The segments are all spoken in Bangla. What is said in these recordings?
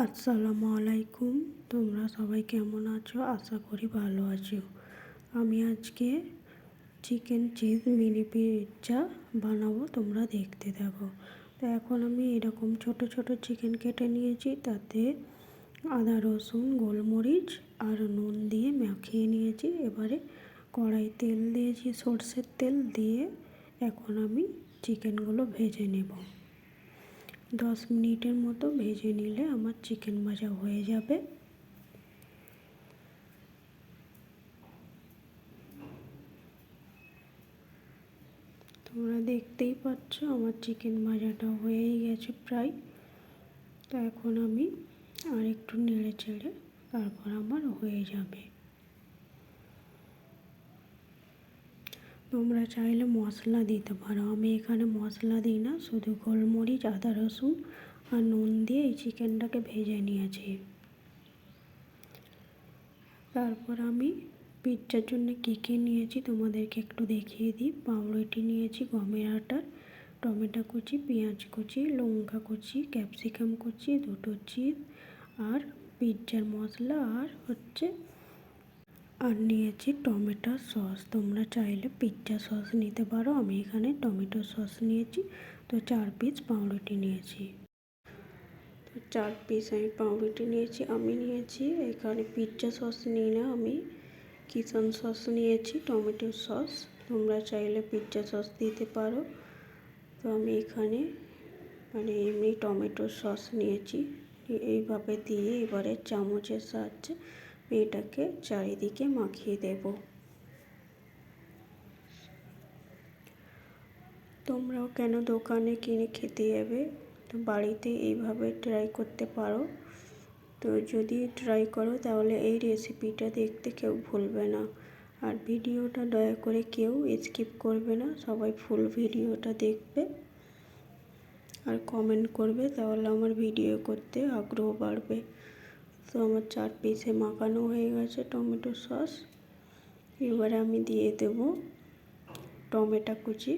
আসসালামু আলাইকুম। তোমরা সবাই কেমন আছো? আশা করি ভালো আছো। আমি আজকে চিকেন চিজ মিনি পিৎজা বানাবো, তোমরা দেখতে থাকো। তো এখন আমি এরকম ছোট ছোট চিকেন কেটে নিয়েছি, তাতে আদা রসুন গোলমরিচ আর নুন দিয়ে মাখিয়ে নিয়েছি। এবারে কড়াই তেল দিয়েছি, সর্ষের তেল দিয়ে এখন আমি চিকেনগুলো ভেজে নেব। 10 মিনিটের মতো ভেজে নিলে আমার চিকেন ভাজা হয়ে যাবে। তোমরা দেখতেই পাচ্ছ আমার চিকেন ভাজাটা হয়েই গেছে প্রায়। তো এখন আমি আর একটু নেড়ে চেড়ে তারপর আমার হয়ে যাবে। তোমরা চাইলে মশলা দিতে পারো, আমি এখানে মশলা দিই না, শুধু গোলমরিচ আদা রসুন আর নুন দিয়ে এই চিকেনটাকে ভেজে নিয়েছি। তারপর আমি পিৎজার জন্য কী কী নিয়েছি তোমাদেরকে একটু দেখিয়ে দিই। পাউরুটি নিয়েছি গমের আটার, টমেটো কুচি, পেঁয়াজ কুচি, লঙ্কা কুচি, ক্যাপসিকাম কুচি, দুটো চিজ আর পিৎজার মশলা আর নিয়েছি টমেটো সস। তোমরা চাইলে পিৎজা সস নিতে পারো, আমি এখানে টমেটো সস নিয়েছি। তো 4 পিস পাউরুটি নিয়েছি। 4 পিস আমি পাউরুটি নিয়েছি। আমি নিয়েছি এখানে পিৎজা সস নিই না, আমি কিচেন সস নিয়েছি, টমেটো সস। তোমরা চাইলে পিৎজা সস দিতে পারো। তো আমি এখানে এমনি টমেটো সস নিয়েছি। এইভাবে দিয়ে এবারে চামচের সাহায্যে এটাকে চারিদিকে মাখিয়ে দেব। তোমরাও কেন দোকানে কিনে খেতে যাবে, তো বাড়িতে এইভাবে ট্রাই করতে পারো। তো যদি ট্রাই করো তাহলে এই রেসিপিটা দেখতে কেউ ভুলবে না। আর ভিডিওটা দয়া করে কেউ স্কিপ করবে না, সবাই ফুল ভিডিওটা দেখবে আর কমেন্ট করবে, তাহলে আমার ভিডিও করতে আগ্রহ বাড়বে। তো আমার 4 পিসে মাখানো হয়ে গেছে টমেটো সস। এবারে আমি দিয়ে দেব টমেটো কুচি।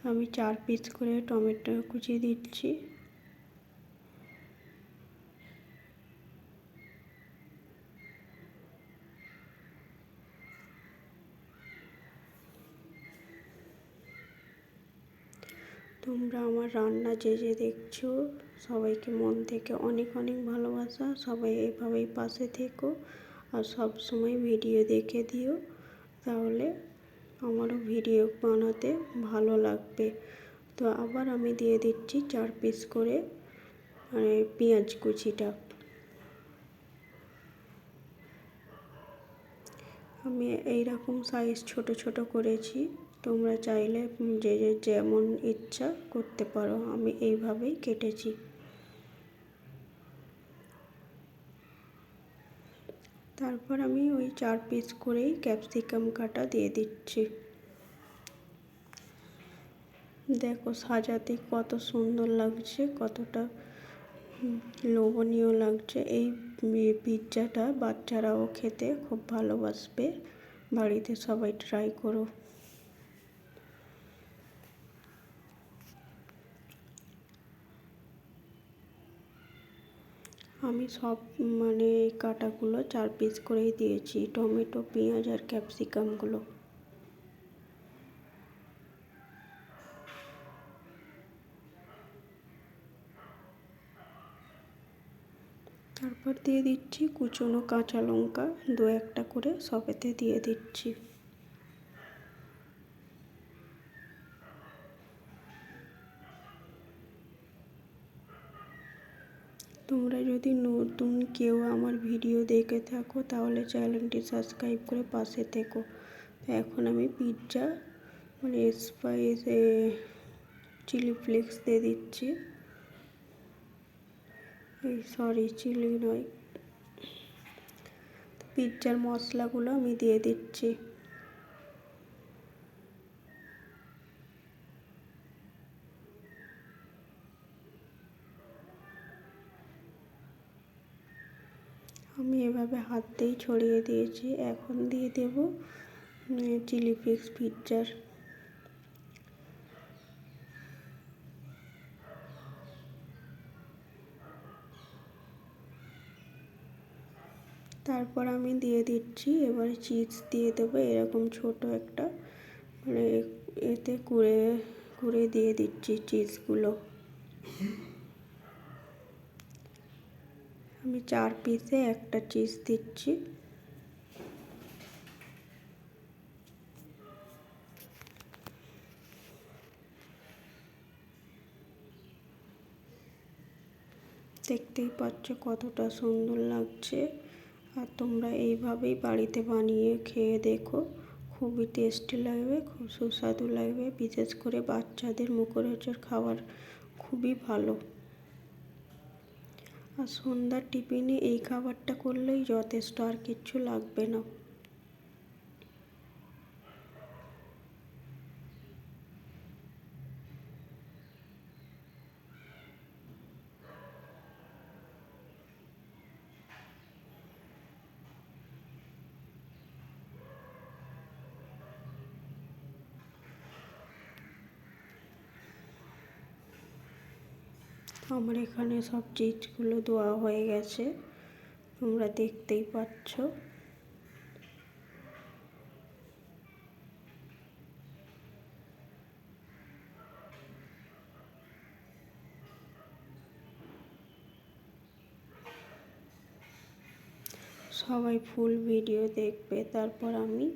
আমি 4 পিস করে টমেটো কুচি দিচ্ছি। তোমরা আমার রান্না যে দেখছো সবাইকে মন থেকে অনেক অনেক ভালোবাসা। সবাই এভাবেই পাশে থেকো আর সব সময় ভিডিও দেখে দিও, তাহলে আমারও ভিডিও বানাতে ভালো লাগবে। তো আবার আমি দিয়ে দিচ্ছি 4 পিস করে পেঁয়াজ কুচিটা। আমি এইরকম সাইজ ছোট ছোট করেছি, তোমরা চাইলে যে যেমন ইচ্ছা করতে পারো। আমি এইভাবেই কেটেছি। তারপর আমি ওই 4 পিস করেই ক্যাপসিকাম কাটা দিয়ে দিচ্ছি। দেখো সাজাতে কত সুন্দর লাগছে, কতটা লোভনীয় লাগছে। এই পিৎজাটা বাচ্চারাও খেতে খুব ভালোবাসবে। বাড়িতে সবাই ট্রাই করো। আমি সব এই কাটাগুলো 4 পিস করেই দিয়েছি, টমেটো পেঁয়াজ আর ক্যাপসিকামগুলো। তারপর দিয়ে দিচ্ছি কুচনো কাঁচা লঙ্কা, 2-1টা করে সবেতে দিয়ে দিচ্ছি। তোমরা যদি নতুন কেউ আমার ভিডিও দেখে থাকো তাহলে চ্যানেলটি সাবস্ক্রাইব করে পাশে থেকো। এখন আমি পিৎজা স্পাইস চিলি ফ্লেক্স দিয়ে দিচ্ছি। সরি, চিলি নয়, পিৎজার মশলাগুলো আমি দিয়ে দিচ্ছি। আমি এভাবে হাত দিয়েই ছড়িয়ে দিয়েছি। এখন দিয়ে দেব চিলি ফ্লেক্স পিৎজার। তারপর আমি দিয়ে দিচ্ছি, এবারে চিজ দিয়ে দেবো এরকম ছোট একটা, মানে এতে কুড়ে কুড়ে দিয়ে দিচ্ছি চিজগুলো। আমি 4 পিসে একটা চিজ দিচ্ছি। দেখতেই পাচ্ছ কতটা সুন্দর লাগছে। আর তোমরা এইভাবেই বাড়িতে বানিয়ে খেয়ে দেখো, খুবই টেস্টি লাগবে, খুব সুস্বাদু লাগবে। বিশেষ করে বাচ্চাদের মুখরোচক খাবার খুবই ভালো। আর সন্ধ্যার টিফিনে এই খাবারটা করলেই যথেষ্ট, আর কিচ্ছু লাগবে না। আমার এখানে সব চিজগুলো দেওয়া হয়ে গেছে, তোমরা দেখতেই পাচ্ছ। সবাই ফুল ভিডিও দেখবে। তারপর আমি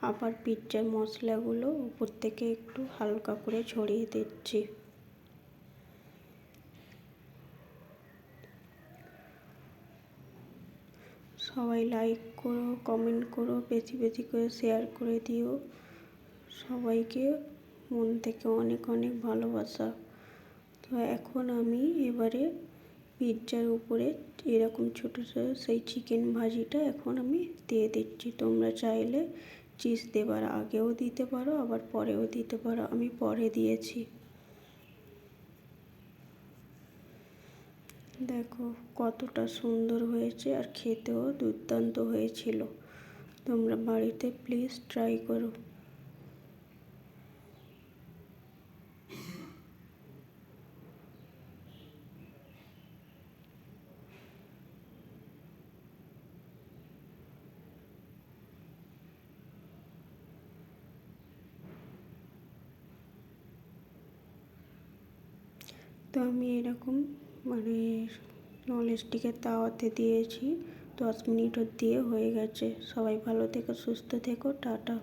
আবার পিৎজার মশলাগুলো উপর থেকে একটু হালকা করে ছড়িয়ে দিচ্ছি। সবাই লাইক করো, কমেন্ট করো, বেশি বেশি করে শেয়ার করে দিও। সবাইকে মন থেকে অনেক অনেক ভালোবাসা। তো এখন আমি এবারে পিৎজার উপরে এরকম ছোটো ছোটো সেই চিকেন ভাজিটা এখন আমি দিয়ে দিচ্ছি। তোমরা চাইলে চিজ দেবার আগেও দিতে পারো, আবার পরেও দিতে পারো। আমি পরে দিয়েছি। দেখো কতটা সুন্দর হয়েছে, আর খেতেও দুর্দান্ত হয়েছিল। তোমরা বাড়িতে প্লিজ ট্রাই করো। তো আমি এরকম মানে ননস্টিকের তাওয়াতে দিয়েছি, 10 মিনিট দিয়ে হয়ে গেছে। সবাই ভালো থেকো, সুস্থ থেকো, টাটা।